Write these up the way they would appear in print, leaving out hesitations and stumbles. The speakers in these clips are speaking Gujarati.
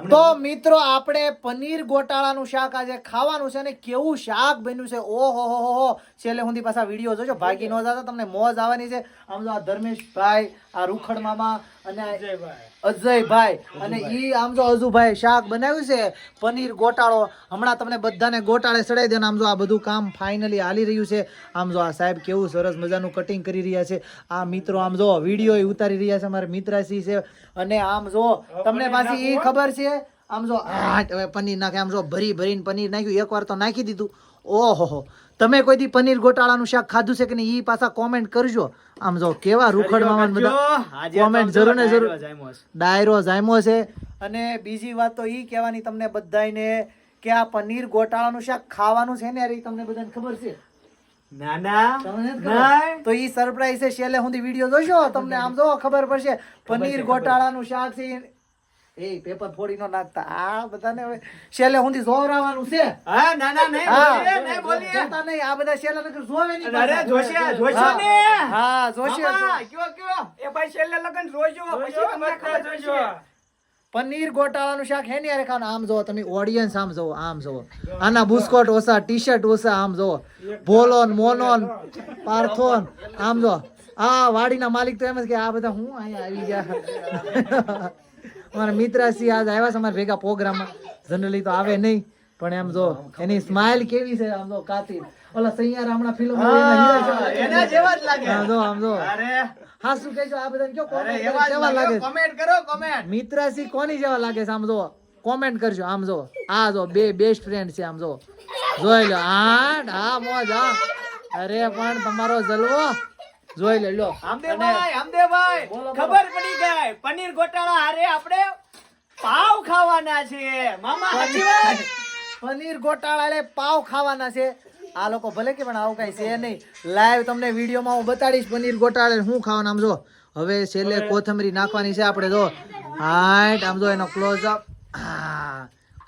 તો મિત્રો આપણે પનીર ગોટાળાનું શાક આજે ખાવાનું છે અને કેવું શાક બન્યું છે ઓહો હો હો છેલ્લે સુધી પાછા વિડીયો જોજો ભાગી ન જતા તમને મોજ આવવાની છે આમ જો આ ધર્મેશભાઈ આ રૂખડ મામા અને અજયભાઈ અને ઈ આમ જો અજુભાઈ શાક બનાવ્યું છે પનીર ગોટાળો હમણાં તમને બધાને ગોટાળે ચડાવી દે આમ જો આ બધું કામ ફાઇનલી હાલી રહ્યું છે આમ જો આ સાહેબ કેવું સરસ મજાનું કટિંગ કરી રહ્યા છે આ મિત્રો આમ જો વિડીયો ઉતારી રહ્યા છે અમારા મિત્રાસી છે અને આમ જો તમને પાછી ઈ ખબર છે આમ જો હવે પનીર નાખે આમ જો ભરીને પનીર નાખ્યું એકવાર તો નાખી દીધું ઓહો તમે કોઈ દી પનીર ગોટાળાનું શાક ખાધું છે કે નહીં ઈ પાછા કોમેન્ટ કરજો આમ જો કેવા રૂખડ મામા બધા કોમેન્ટ જરૂર ને જરૂર ડાયરો જામ્યો છે અને બીજી વાત તો ઈ કહેવાની તમને બધાને કે આ પનીર ગોટાળાનું શાક ખાવાનું છે ને યાર ઈ તમને બધાને ખબર છે તો ઈ સરપ્રાઈઝ છે છેલ્લે સુધી વિડીયો જોશો તમને આમ જો ખબર પડશે પનીર ગોટાળાનું શાક છે એ પેપર ફોડી નો નાખતા આ બધાને હવે છેલ્લે સુધી જોવરાવાનું છે હા ના ના નહીં બોલીએ જોતા નહીં આ બધા છેલ્લે નકર જોવે નહીં અરે જોશે ને હા જોશે કયો એ ભાઈ છેલ્લે લગન જોજો પછી તમને ખબર જોજો પનીર ગોટાળાનું શાક હે ને યાર ખાવાનું આમ જો તમે ઓડિયન્સ આમ જો આમ જો આના બુસ્કોટ ઓસા ટી-શર્ટ ઓસા આમ જો બોલોન મોનોન પાર્થોન આમ જો આ વાડીના માલિક તો એમ જ કે આ બધા હું અહીંયા આવી ગયા અમારા મિત્રાસી આજ આવ્યા છે અમારા ભેગા પ્રોગ્રામમાં જનરલી તો આવે નહીં પણ એમ જો એની સ્માઇલ કેવી છે આમ જો કાતી ઓલા સૈયારા હમણાં ફિલ્મ એના જેવા જ લાગે આમ જો આમ જો અરે હા શું કહેજો આ બધાને કયો કોમેન્ટ કેવા લાગે કમેન્ટ કરો કમેન્ટ મિત્રાસી કોની જેવા લાગે છે આમ જો કોમેન્ટ કરજો આમ જો આ જો બે બેસ્ટ ફ્રેન્ડ છે આમ જો જોઈ લો આ મોજ આ અરે પણ તમારો જલવો જોઈ લે લો આમદેવભાઈ ખબર પડી ગઈ પનીર ગોટાળા હારે આપણે પાવ ખાવાના છે મામા સાચી વાત પનીર ગોટાળા એટલે પાવ ખાવાના છે આ લોકો ભલે કે પણ આવું કઈ છે નહીં લાઈવ તમને વિડીયોમાં હું બતાડીશ પનીર ગોટાળે શું ખાવાનું આમ જો હવે છેલ્લે કોથમરી નાખવાની છે આપણે જો હાઈટ આમ જો એનો ક્લોઝ અપ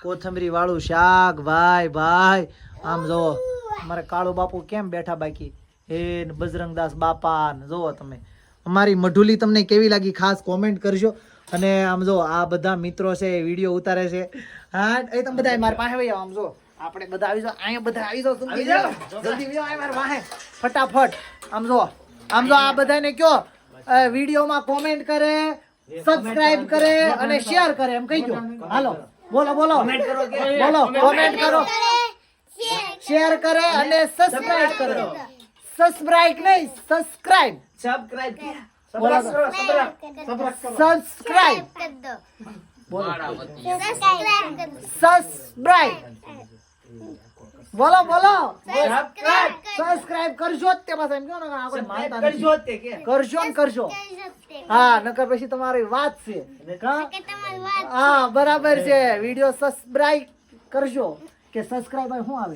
કોથમરી વાળું શાક ભાઈ આમ જો અમારે કાળુ બાપુ કેમ બેઠા બાકી એ બજરંગદાસ બાપા જોવો તમે અમારી મઢુલી તમને કેવી લાગી ખાસ કોમેન્ટ કરજો અને આમ જો આ બધા મિત્રો છે વિડીયો ઉતારે છે હા એ તમે બધા મારી પાસે આવી જાઓ આમ જો આપણે બધા આવી જાઓ અહીંયા બધા આવી જાઓ તમે જલ્દી આવી જાઓ મારી પાસે ફટાફટ આમ જો આ બધાને કયો વિડીયોમાં કોમેન્ટ કરે સબસ્ક્રાઇબ કરે અને શેર કરે એમ કહી દો હાલો બોલો કોમેન્ટ કરો શેર કરે અને સબસ્ક્રાઇબ કરો સબસ્ક્રાઇબ નહીં સબસ્ક્રાઇબ બોલો સબસ્ક્રાઇબ કરજો તે પાછા એમ કહો ને આપણે માનતા નથી કરજો હા નકર પછી તમારી વાત છે હા બરાબર છે વિડીયો સબસ્ક્રાઇબ કરજો કે સબસ્ક્રાઇબર શું આવે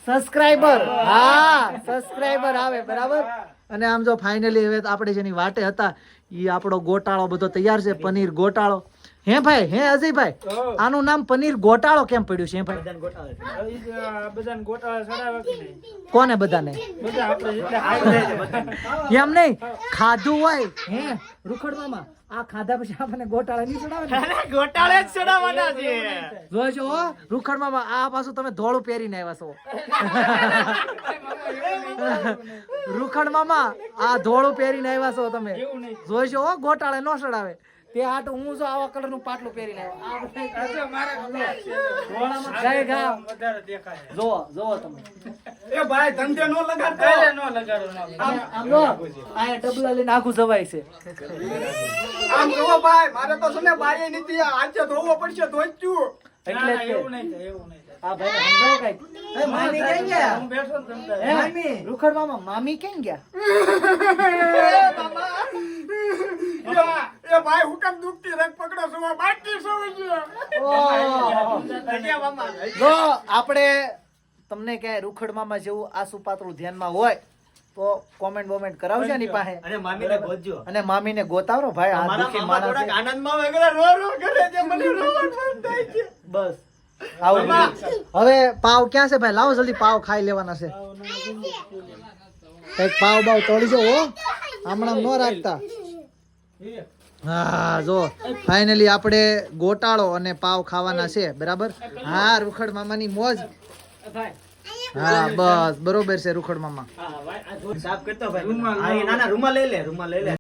સબસ્ક્રાઇબર હા સબસ્ક્રાઇબર આવે બરાબર અને આમ જો ફાઇનલી હવે આપણે જેની વાટે હતા ઈ આપણો ગોટાળો બધો તૈયાર છે પનીર ગોટાળો હે ભાઈ હે અજયભાઈ આનું નામ પનીર ગોટાળો કેમ પડ્યું છે ભાઈ કોને બધાને એમ નહીં ખાધું હોય હે રૂખડ મામા આ ખાધા પછી આપણને ગોટાળા નહીં ચડાવે ગોટાળે જ ચડાવવાના છે જોજો રૂખડ મામા આ પાછું તમે ધોળું પહેરીને આવ્યા છો રૂખડ મામા આ ધોળું પહેરીને આવ્યા છો તમે જોઈજો ગોટાળે નો ચડાવે તે આટ હું જો આવા કલર નું પાટલું પહેરીને જો તમે એ ભાઈ ધંધે નો લગાડતો આમ જો આ ડબલા લઈને આખું જવાય છે આમ જોવો ભાઈ મારે તો છે ને બાય નથી આજે ધોવો પડશે ધોચ્યું એટલે એવું નહીં આ ભાઈ સમજાવ કઈ એ મામી કેમ ગયા હું બેઠો તમને હે મામી રૂખડ મામા મામી કેમ ગયા એ બાબા એ ભાઈ હુકમ દુખતી રગ પકડો છો બાકી છે જો આપણે તમને કે રૂખડ મામા જેવું આસુ પાતળું ધ્યાનમાં હોય તો કોમેન્ટ કરાવજો એની પાસે અને મામીને ગોતજો અને મામીને ગોતાવરો ભાઈ આ દુખી માણસ થોડાક આનંદમાં વગેરે રો કરે છે મને રોવાનું મન થાય છે બસ આવું હવે પાવ ક્યાં છે ભાઈ લાવો જલ્દી પાવ ખાઈ લેવાના છે કઈક પાવ બાવ તોડી જો હમણાં ન રાખતા હા જો ફાઇનલી આપણે ગોટાળો અને પાવ ખાવાના છે બરાબર. હા રૂખડ મામાની મોજ. હા બસ બરોબર છે રૂખડ મામા. સાફ કરતો ભાઈ. હા, એ નાના રૂમાલ લઈ લે, રૂમાલ લઈ લે.